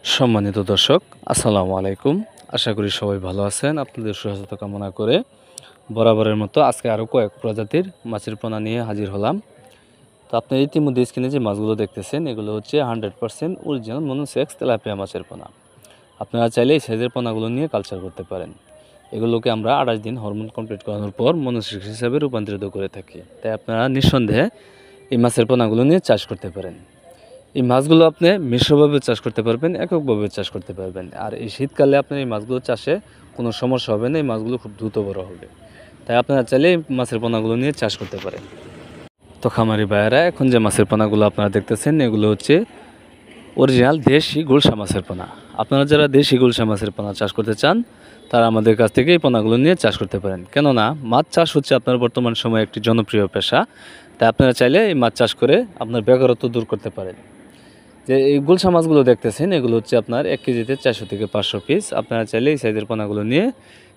সম্মানিত দর্শক, আসসালামু আলাইকুম। আশা করি সবাই ভালো আছেন। আপনাদের সুস্বাস্থ্য কামনা করে বরাবরের মতো আজকে আরও কয়েক প্রজাতির মাছের পোনা নিয়ে হাজির হলাম। তো আপনি ইতিমধ্যে স্ক্রিনে যে মাছগুলো দেখতেছেন, এগুলো হচ্ছে 100% অরিজিনাল মনোসেক্স তেলাপিয়া মাছের পোনা। আপনারা চাইলে এই সাইজের পোনাগুলো নিয়ে কালচার করতে পারেন। এগুলোকে আমরা 28 দিন হরমোন কমপ্লিট করানোর পর মনোসেক্স হিসাবে রূপান্তরিত করে থাকি। তাই আপনারা নিঃসন্দেহে এই মাছের পোনাগুলো নিয়ে চাষ করতে পারেন। এই মাছগুলো আপনি মিশ্রভাবে চাষ করতে পারবেন, এককভাবে চাষ করতে পারবেন। আর এই শীতকালে আপনার এই মাছগুলো চাষে কোনো সমস্যা হবে না, এই মাছগুলো খুব দ্রুত বড় হবে। তাই আপনারা চাইলে এই মাছের পোনাগুলো নিয়ে চাষ করতে পারেন। তো খামারি ভাইয়েরা, এখন যে মাছের পোনাগুলো আপনারা দেখতেছেন, এগুলো হচ্ছে অরিজিনাল দেশি গুলশা মাছের পোনা। আপনারা যারা দেশি গুলশা মাছের পোনা চাষ করতে চান, তারা আমাদের কাছ থেকে এই পোনাগুলো নিয়ে চাষ করতে পারেন। কেননা মাছ চাষ হচ্ছে আপনার বর্তমান সময়ে একটি জনপ্রিয় পেশা। তাই আপনারা চাইলে এই মাছ চাষ করে আপনার বেকারত্ব দূর করতে পারেন। যে এই গুলশা মাছগুলো দেখতেছেন, এগুলো হচ্ছে আপনার 1 কেজিতে 400 থেকে 500 পিস। আপনারা চাইলে এই সাইজের পোনাগুলো নিয়ে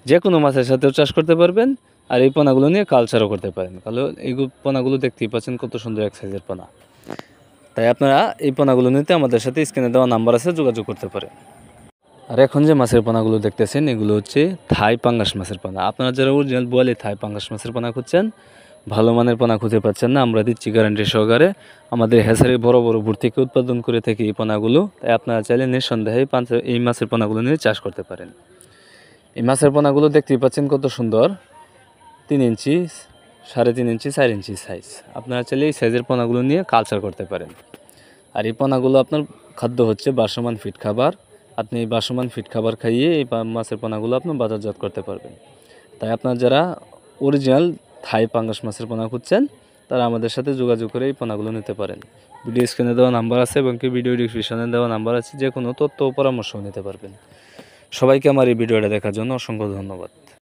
যে কোনো মাছের সাথেও চাষ করতে পারবেন, আর এই পোনাগুলো নিয়ে কালচারও করতে পারেন। কারণ এই পোনাগুলো দেখতেই পাচ্ছেন কত সুন্দর এক সাইজের পোনা। তাই আপনারা এই পোনাগুলো নিতে আমাদের সাথে স্ক্রিনে দেওয়া নাম্বার আছে, যোগাযোগ করতে পারেন। আর এখন যে মাছের পোনাগুলো দেখতেছেন, এগুলো হচ্ছে থাই পাঙ্গাস মাছের পোনা। আপনারা যারা অরিজিনাল বোয়ালি থাই পাঙ্গাস মাছের পোনা খুঁজছেন, ভালো মানের পোনা খুঁজে পাচ্ছেন না, আমরা দিচ্ছি গ্যারান্টি সহকারে। আমাদের হ্যাচারি বড় বড় বুট থেকে উৎপাদন করে থাকি এই পোনাগুলো। তাই আপনারা চাইলে নিঃসন্দেহে এই মাছের পোনাগুলো নিয়ে চাষ করতে পারেন। এই মাছের পোনাগুলো দেখতেই পাচ্ছেন কত সুন্দর, 3 ইঞ্চি, 3.5 ইঞ্চি, 4 ইঞ্চি সাইজ। আপনারা চাইলে এই সাইজের পোনাগুলো নিয়ে কালচার করতে পারেন। আর এই পোনাগুলো আপনার খাদ্য হচ্ছে বাসমান ফিড খাবার। আপনি এই বাসমান ফিড খাবার খাইয়ে এই মাছের পোনাগুলো আপনি বাজারজাত করতে পারবেন। তাই আপনার যারা অরিজিনাল থাই পাঙ্গাস মাছের পোনা খুঁজছেন, তারা আমাদের সাথে যোগাযোগ করে এই পোনাগুলো নিতে পারেন। ভিডিও স্ক্রিনে দেওয়া নাম্বার আছে এবং কি ভিডিও ডিসক্রিপশনে দেওয়া নাম্বার আছে, যে কোনো তথ্য ও পরামর্শ নিতে পারবেন। সবাইকে আমার এই ভিডিওটা দেখার জন্য অসংখ্য ধন্যবাদ।